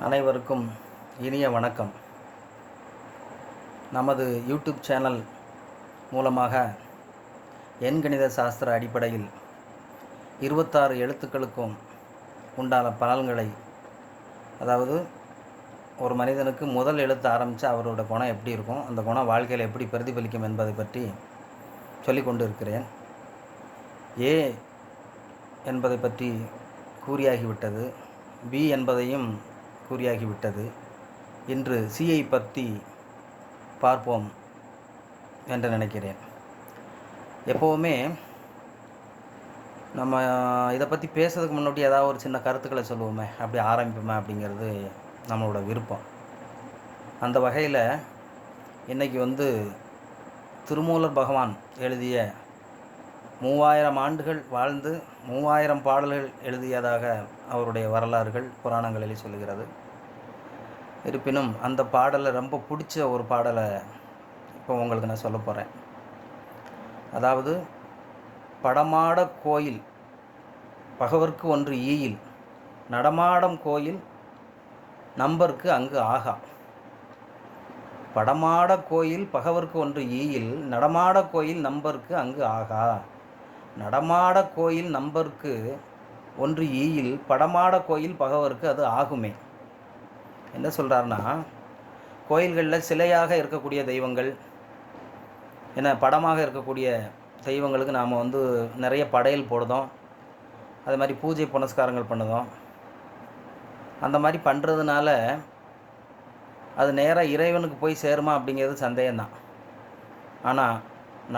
அனைவருக்கும் இனிய வணக்கம். நமது யூடியூப் சேனல் மூலமாக எண்கணித சாஸ்திர அடிப்படையில் 26 எழுத்துக்களுக்கும் உண்டான பலன்களை, அதாவது ஒரு மனிதனுக்கு முதல் எழுத்து ஆரம்பித்து அவரோட குணம் எப்படி இருக்கும், அந்த குணம் வாழ்க்கையில் எப்படி பிரதிபலிக்கும் என்பதை பற்றி சொல்லிக்கொண்டு இருக்கிறேன். ஏ என்பதை பற்றி கூறியாகிவிட்டது, பி என்பதையும் கூறியாகிவிட்டது. இன்று சியை பற்றி பார்ப்போம் என்று நினைக்கிறேன். எப்போவுமே நம்ம இதை பற்றி பேசுறதுக்கு முன்னாடி ஏதாவது ஒரு சின்ன கருத்துக்களை சொல்லுவோமே, அப்படி ஆரம்பிப்போமே அப்படிங்கிறது நம்மளோட விருப்பம். அந்த வகையில் இன்றைக்கி திருமூலர் பகவான் எழுதிய 3000 ஆண்டுகள் வாழ்ந்து 3000 பாடல்கள் எழுதியதாக அவருடைய வரலாறுகள் புராணங்களில் சொல்லுகிறது. இருப்பினும் அந்த பாடலை ரொம்ப பிடிச்ச ஒரு பாடலை இப்போ உங்களுக்கு நான் சொல்ல போகிறேன். அதாவது, படமாட கோயில் பகவர்க்கு ஒன்று ஈயில், நடமாடம் கோயில் நம்பர்க்கு அங்கு ஆகா. படமாட கோயில் பகவர்க்கு ஒன்று ஈயில், நடமாட கோயில் நம்பர்க்கு அங்கு ஆகா. நடமாட கோயில் நம்பர்க்கு ஒன்று ஈயில், படமாட கோயில் பகவர்க்கு அது ஆகுமே. என்ன சொல்கிறாருன்னா, கோயில்களில் சிலையாக இருக்கக்கூடிய தெய்வங்கள், என்ன படமாக இருக்கக்கூடிய தெய்வங்களுக்கு நாம் நிறைய படையல் போடுதோம், அது மாதிரி பூஜை புனஸ்காரங்கள் பண்ணுதோம். அந்த மாதிரி பண்ணுறதுனால அது நேராக இறைவனுக்கு போய் சேருமா அப்படிங்கிறது சந்தேகம்தான். ஆனால்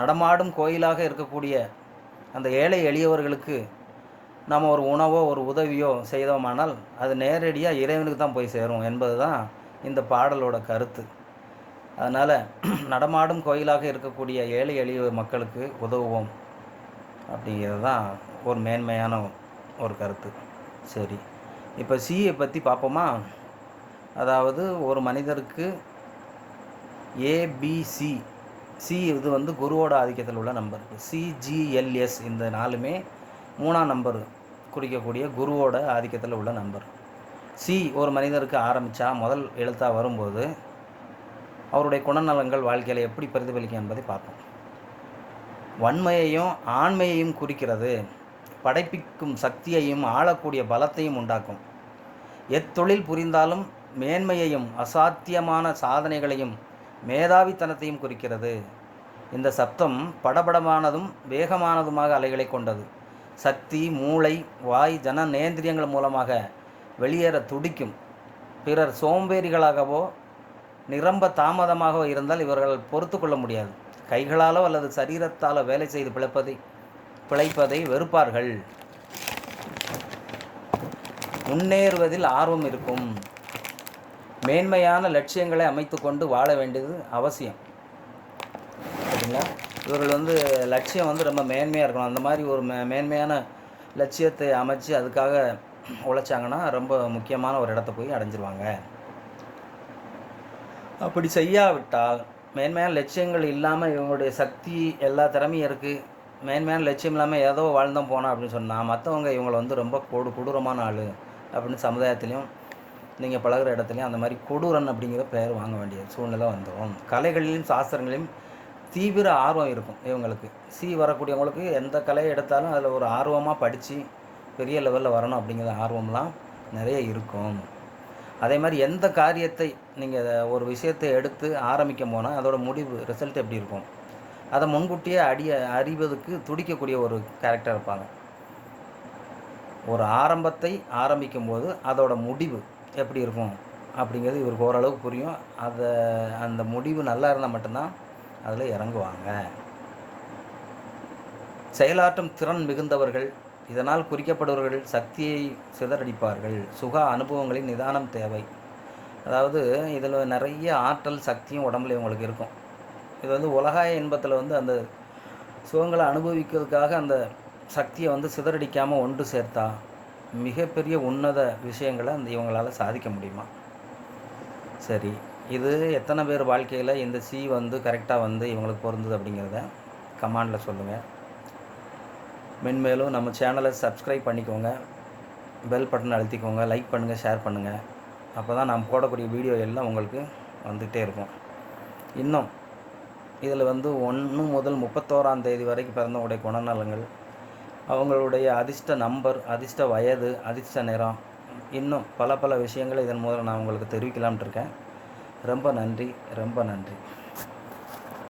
நடமாடும் கோயிலாக இருக்கக்கூடிய அந்த ஏழை எளியவர்களுக்கு நாம் ஒரு உணவோ ஒரு உதவியோ செய்தோமானால் அது நேரடியாக இறைவனுக்கு தான் போய் சேரும் என்பது தான் இந்த பாடலோட கருத்து. அதனால் நடமாடும் கோயிலாக இருக்கக்கூடிய ஏழை எளிய மக்களுக்கு உதவுவோம் அப்படிங்கிறது தான் ஒரு மேன்மையான ஒரு கருத்து. சரி, இப்போ சியை பற்றி பார்ப்போமா. அதாவது, ஒரு மனிதருக்கு ஏபிசி, சி இது குருவோட ஆதிக்கத்தில் உள்ள நம்பர். சிஜிஎல்எஸ் இந்த நாலுமே 3ஆம் நம்பர் குறிக்கக்கூடிய குருவோட ஆதிக்கத்தில் உள்ள நம்பர். சி ஒரு மனிதருக்கு ஆரம்பித்தா முதல் எழுத்தாக வரும்போது அவருடைய குணநலங்கள் வாழ்க்கையில் எப்படி பிரதிபலிக்கும் என்பதை பார்ப்போம். வன்மையையும் ஆண்மையையும் குறிக்கிறது. படைப்பிக்கும் சக்தியையும் ஆளக்கூடிய பலத்தையும் உண்டாக்கும். எத்தொழில் புரிந்தாலும் மேன்மையையும் அசாத்தியமான சாதனைகளையும் மேதாவித்தனத்தையும் குறிக்கிறது. இந்த சப்தம் படபடமானதும் வேகமானதுமாக அலைகளை கொண்டது. சக்தி, மூளை, வாய், ஜனநேந்திரியங்கள் மூலமாக வெளியேற துடிக்கும். பிறர் சோம்பேறிகளாகவோ நிரம்ப தாமதமாகவோ இருந்தால் இவர்கள் பொறுத்து கொள்ள முடியாது. கைகளாலோ அல்லது சரீரத்தாலோ வேலை செய்து பிழைப்பதை வெறுப்பார்கள். முன்னேறுவதில் ஆர்வம் இருக்கும். மேன்மையான லட்சியங்களை அமைத்து கொண்டு வாழ வேண்டியது அவசியம். சரிங்களா? இவர்கள் லட்சியம் ரொம்ப மேன்மையாக இருக்கணும். அந்த மாதிரி ஒரு மேன்மையான லட்சியத்தை அமைச்சு அதுக்காக உழைச்சாங்கன்னா ரொம்ப முக்கியமான ஒரு இடத்த போய் அடைஞ்சிருவாங்க. அப்படி செய்யாவிட்டால், மேன்மையான லட்சியங்கள் இல்லாமல் இவங்களுடைய சக்தி எல்லா திறமையும் இருக்குது, மேன்மையான லட்சியம் இல்லாமல் ஏதோ வாழ்ந்தோம் போனால் அப்படின்னு சொன்னால் மற்றவங்க இவங்களை ரொம்ப கொடூரமான ஆள் அப்படின்னு சமுதாயத்துலேயும் நீங்கள் பழகிற இடத்துலையும் அந்த மாதிரி கொடூரன் அப்படிங்கிற பெயர் வாங்க வேண்டிய சூழ்நிலை வந்துடும். கலைகளிலும் சாஸ்திரங்களையும் தீவிர ஆர்வம் இருக்கும் இவங்களுக்கு. சி வரக்கூடியவங்களுக்கு எந்த கலையை எடுத்தாலும் அதில் ஒரு ஆர்வமாக படித்து பெரிய லெவலில் வரணும் அப்படிங்கிற ஆர்வம்லாம் நிறைய இருக்கும். அதே மாதிரி எந்த காரியத்தை நீங்கள் ஒரு விஷயத்தை எடுத்து ஆரம்பிக்கும் போனால் அதோட முடிவு ரிசல்ட் எப்படி இருக்கும் அதை முன்கூட்டியே அறிவதற்கு துடிக்கக்கூடிய ஒரு கேரக்டர் இருப்பாங்க. ஒரு ஆரம்பத்தை ஆரம்பிக்கும்போது அதோட முடிவு எப்படி இருக்கும் அப்படிங்கிறது இவருக்கு ஓரளவுக்கு புரியும். அந்த முடிவு நல்லா இருந்தால் மட்டும்தான் அதில் இறங்குவாங்க. செயலாற்றும் திறன் மிகுந்தவர்கள். இதனால் குறிக்கப்படுபவர்கள் சக்தியை சிதறடிப்பார்கள். சுக அனுபவங்களின் நிதானம் தேவை. அதாவது இதில் நிறைய ஆற்றல் சக்தியும் உடம்புல இவங்களுக்கு இருக்கும். இது உலகாய இன்பத்தில் அந்த சுகங்களை அனுபவிக்கிறதுக்காக அந்த சக்தியை சிதறடிக்காமல் ஒன்று சேர்த்தா மிகப்பெரிய உன்னத விஷயங்களை இவங்களால் சாதிக்க முடியுமா? சரி, இது எத்தனை பேர் வாழ்க்கையில் இந்த சி கரெக்டாக இவங்களுக்கு பொருந்தது அப்படிங்கிறத கமெண்டில் சொல்லுங்கள். மென்மேலும் நம்ம சேனலை சப்ஸ்கிரைப் பண்ணிக்கோங்க, பெல் பட்டன் அழுத்திக்கோங்க, லைக் பண்ணுங்கள், ஷேர் பண்ணுங்கள். அப்போ தான் நான் போடக்கூடிய வீடியோ எல்லாம் உங்களுக்கு வந்துகிட்டே இருக்கும். இன்னும் இதில் 1 முதல் 31ஆம் தேதி வரைக்கும் பிறந்தவங்களுடைய குணநலங்கள், அவங்களுடைய அதிர்ஷ்ட நம்பர், அதிர்ஷ்ட வயது, அதிர்ஷ்ட நிறம், இன்னும் பல விஷயங்களை இதன் மூலம் நான் உங்களுக்கு தெரிவிக்கலாம்னு இருக்கேன். ரொம்ப நன்றி, ரொம்ப நன்றி.